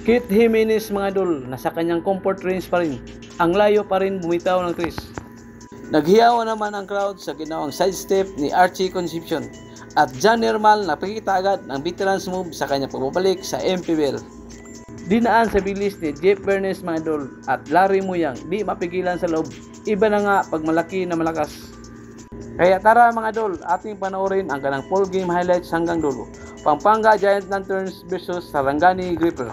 Kit Jimenez mga idol, nasa kanyang comfort range pa rin. Ang layo pa rin bumitaw ng crease. Naghiyawa naman ang crowd sa ginawang sidestep ni Archie Concepcion. At John Nermal napakita agad ng veteran's move sa kanyang pagbabalik sa MPBL. Dinaan sa bilis ni Jeff Bernes mga idol at Larry Muyang, di mapigilan sa loob. Iba na nga pag malaki na malakas. Kaya tara mga idol, ating panoorin ang kanang full game highlights hanggang dulo. Pampanga Giant Lanterns versus Sarangani Gripper.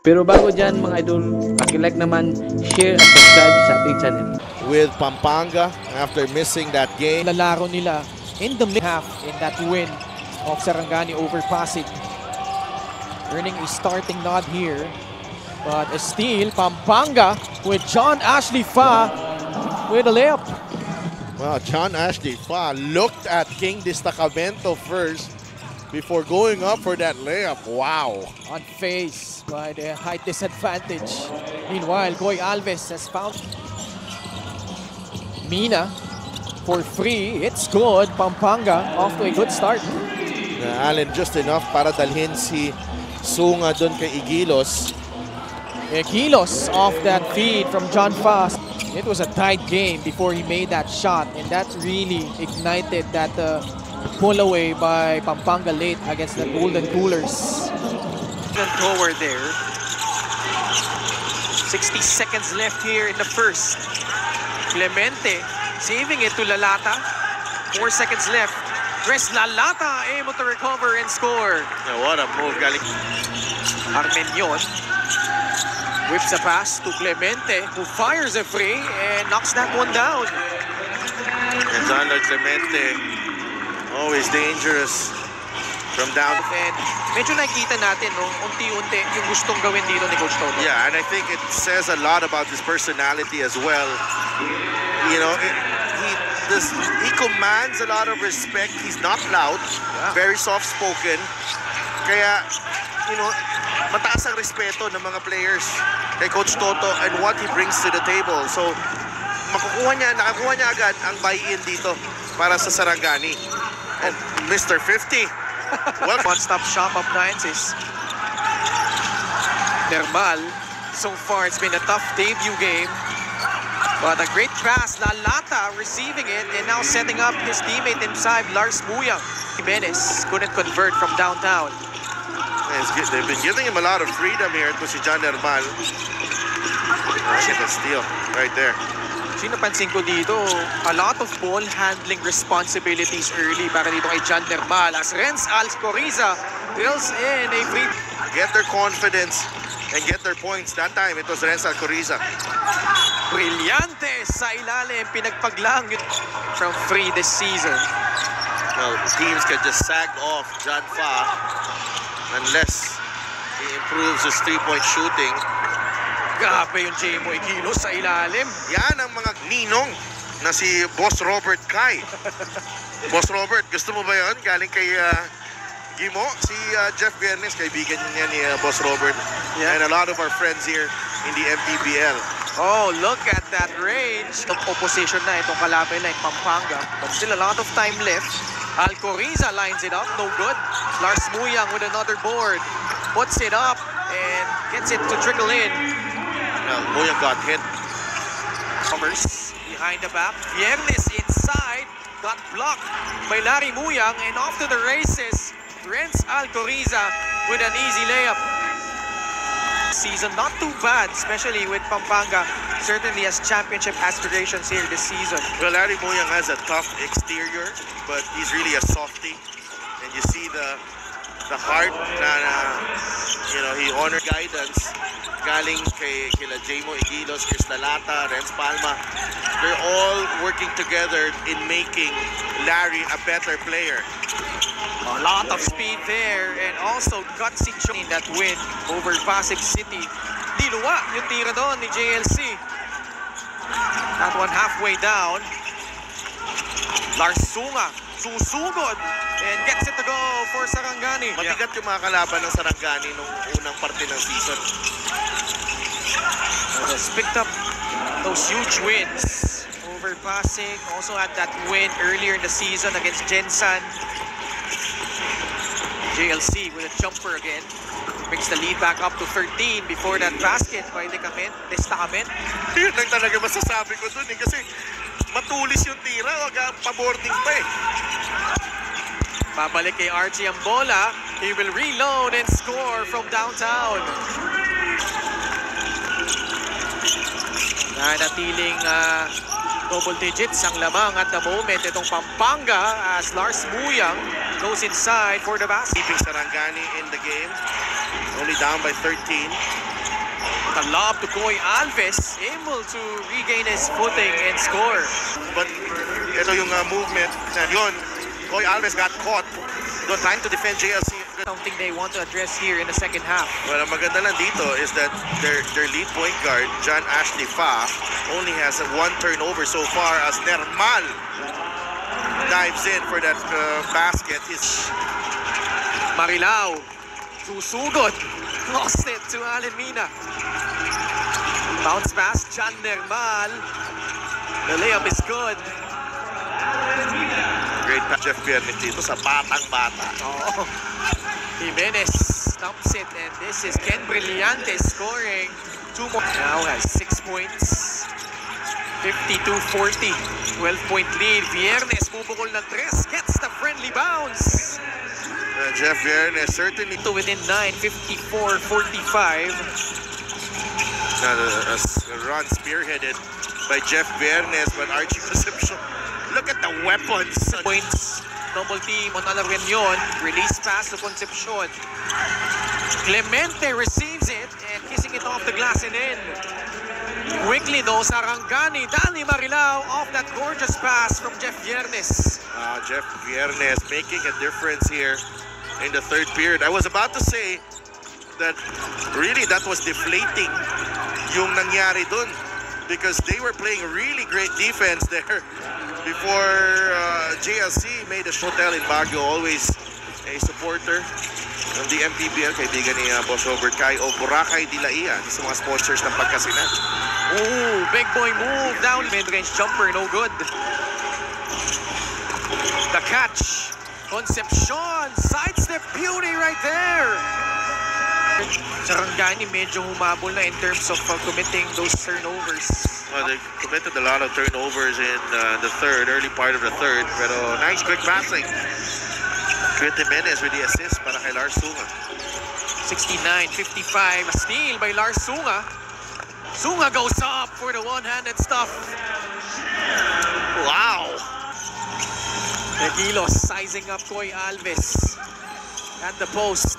Pero bago dyan mga idol, paki-like naman, share at subscribe sa ating channel. With Pampanga after missing that game. Lalaro nila in the half in that win of Sarangani over Pasig. Earning a starting nod here. But still, Pampanga with John Ashley Fa with a layup. Well, John Ashley Fa looked at King Destacamento first before going up for that layup. Wow. Unfazed by the height disadvantage. Meanwhile, Goy Alves has found Mina for free. It's good. Pampanga off to a good start. Allen just enough para dalhin si Sunga doon kay Igilos. Igilos off that feed from John Fa. It was a tight game before he made that shot, and that really ignited that pull away by Pampanga late against the Golden Coolers. Thrower there. 60 seconds left here in the first. Clemente saving it to Lalata. 4 seconds left. Dres Lalata able to recover and score. Yeah, what a move, galing. Armenion whips a pass to Clemente, who fires a free and knocks that one down. And Zander Clemente, always dangerous from down. And medyo nakikita natin, no, unti-unti yung gustong gawin dito ni Coach Toto. Yeah, and I think it says a lot about his personality as well. You know, he commands a lot of respect. He's not loud, very soft-spoken. Kaya, you know, mataas ang respeto ng mga players kay Coach Toto and what he brings to the table. So, nakakuha niya agad ang buy-in dito para sa Sarangani. And Mr. 50. Well, one-stop shop of Nines is Nermal. So far, it's been a tough debut game. But a great pass, Lalata receiving it and now setting up his teammate inside, Lars Muyang. Jimenez couldn't convert from downtown. They've been giving him a lot of freedom here to si John Nermal. Shit, a steal right there. Napansin ko dito, a lot of ball handling responsibilities early para dito kay John Nermal as Renz Alcoriza drills in a free. Get their confidence and get their points. That time, it was Renz Alcoriza. Brillante sa ilalim, pinagpaglang from free this season. Well, teams can just sag off John Fa unless he improves his three-point shooting. Grabe yung J.Mo Igilos sa ilalim. Yan ang mga ninong na si Boss Robert Kai. Boss Robert, gusto mo ba yun? Galing kay Gimo, si Jeff Bernes, kaibigan niya ni Boss Robert. Yeah. And a lot of our friends here in the MPBL. Oh, look at that range. Opposition na itong kalaban na Pampanga. But still a lot of time left. Alcoriza lines it up, no good. Lars Muyang with another board. Puts it up and gets it to trickle in. Well, Muyang got hit. Covers behind the back. Viernes inside. Got blocked by Larry Muyang and off to the races. Renz Alcoriza with an easy layup. Season not too bad, especially with Pampanga. Certainly has championship aspirations here this season. Well, Larry Muyang has a tough exterior, but he's really a softie. And you see the heart na you know, he honored guidance galing kay kila J.Mo Igilos, Chris Lalata, Renz Palma. They're all working together in making Larry a better player. A lot of speed there and also gutsy in that win over Pasig City. Diluwa yung tira doon ni JLC. That one halfway down. Lars Sunga susugod and gets it to go for Sarangani. Matigat yung mga kalaban ng Sarangani nung unang parte ng season. Has picked up those huge wins over Pasig. Also had that win earlier in the season against Gensan. JLC with a jumper again. brings the lead back up to 13 before that basket by Destacament. Yun lang talaga masasabi ko dun eh. Kasi matulis yung tira. Wag pa-boarding pa eh. Babalik kay Archie ang bola. He will reload and score from downtown. Nanatiling double digits ang lamang at the moment itong Pampanga as Lars Muyang goes inside for the basket. Keeping Sarangani in the game. Only down by 13. The lob to Koy Alves, able to regain his footing and score. But ito yung movement na yun. Koy Alves got caught. They're trying to defend JLC. Something they want to address here in the second half. Well, ang maganda lang dito is that their lead point guard, John Ashley Fa, only has one turnover so far as Nermal dives in for that basket. Marilao, susugod, lost it to Allen Mina. Bounce pass, John Nermal. The layup is good. Great pass, Jeff Viernes dito sa batang-bata. Oh. Jimenez stumps it, and this is Ken Brillantes scoring 2 more. Now has 6 points. 52-40. 12-point lead. Viernes bubukol ng 3. Gets the friendly bounce. Jeff Viernes certainly To within 9. 54-45. a run spearheaded by Jeff Viernes, but Archie Concepcion. Look at the weapons. Points. Double team on Alarreñon. Release pass to Concepcion. Clemente receives it and kissing it off the glass and in. Quickly though, Sarangani, Danny Marilao off that gorgeous pass from Jeff Viernes. Jeff Viernes making a difference here in the third period. I was about to say that really that was deflating yung nangyari dun because they were playing really great defense there before JLC made a hotel in Baguio. Always a supporter ng the MPBL, kaibigan ni Boss Robert Kai o Boracay Dilaian, sa mga sponsors ng Pagkasinan. Ooh, big boy move down. Mid-range jumper, no good. The catch. Concepcion, sidestep beauty right there. Sarangani medyo humabol na in terms of committing those turnovers. Well, they committed a lot of turnovers in the third, early part of the third. Pero nice quick passing. Quint Jimenez with the assist para kay Lars Sunga. 69-55, a steal by Lars Sunga. Sunga goes up for the one-handed stuff. Wow! Tequilos sizing up Koy Alves. At the post.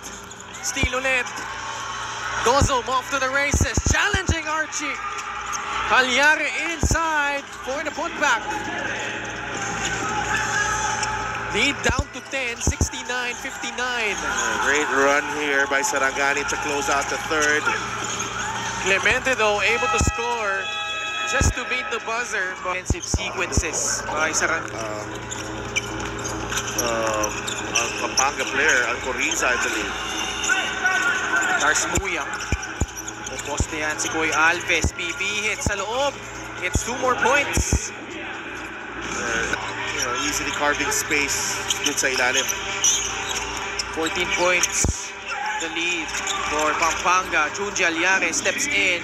Steal ulit. Dozum off to the races. Challenging Archie. Calyari inside for the putback. Lead down to 10, 69-59. Great run here by Sarangani to close out the third. Clemente though able to score just to beat the buzzer. Offensive sequences by Sarangani. Pampanga player, Alcoriza, I believe. Lars Muyang. Poste yan si Koy Alves. PB hit sa loob. Gets 2 more points. Easily carving space dun sa ilalim. 14 points. The lead for Pampanga. Junji Aliare steps in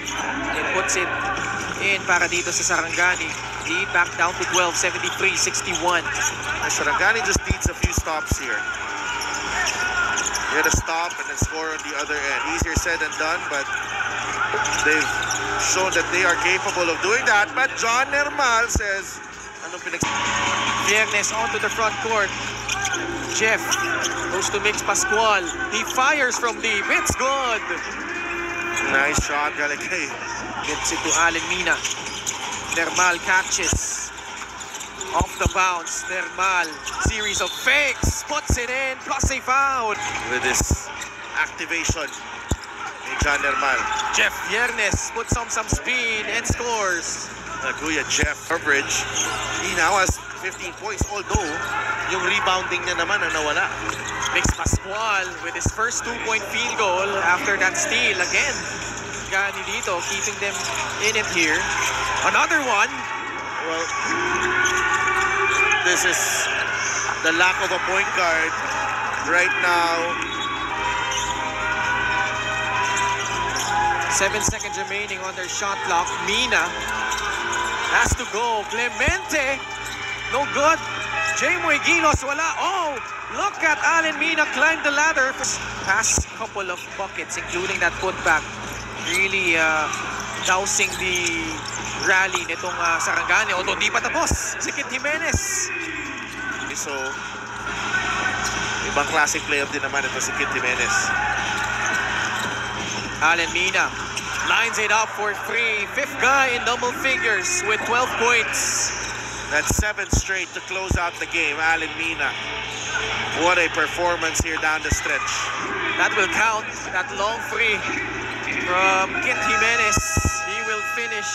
and puts it in para dito sa Sarangani. Lead back down to 12, 73-61. Sarangani just needs a few stops here. Get a stop and then score on the other end. Easier said than done, but they've shown that they are capable of doing that. But John Nermal says, Viernes onto the front court. Jeff goes to Mix Pascual. He fires from deep. It's good. Nice shot, Galikay. Gets it to Allen Mina. Nermal catches. Off the bounce. Nermal. Series of fakes. Puts it in. Plus a foul. With this activation, John Nermal. Jeff Viernes puts on some speed and scores. Kuya Jeff coverage. He now has 15 points, although yung rebounding niya naman ang nawala. Mix Pascual with his first 2-point field goal after that steal again. Gani dito, keeping them in it here. Another one. Well, this is the lack of a point guard right now. 7 seconds remaining on their shot clock. Mina has to go. Clemente, no good. Jamoy Ginos, wala. Oh, look at Allen Mina climb the ladder. Past couple of buckets, including that putback. Really dousing the rally nitong Sarangani. Although di pa tapos, si Kit Jimenez. So, ibang classic player din naman ito si Kit Jimenez. Allen Mina lines it up for three. Fifth guy in double figures with 12 points. That's 7 straight to close out the game. Allen Mina. What a performance here down the stretch. That will count. That long free from Kit Jimenez. He will finish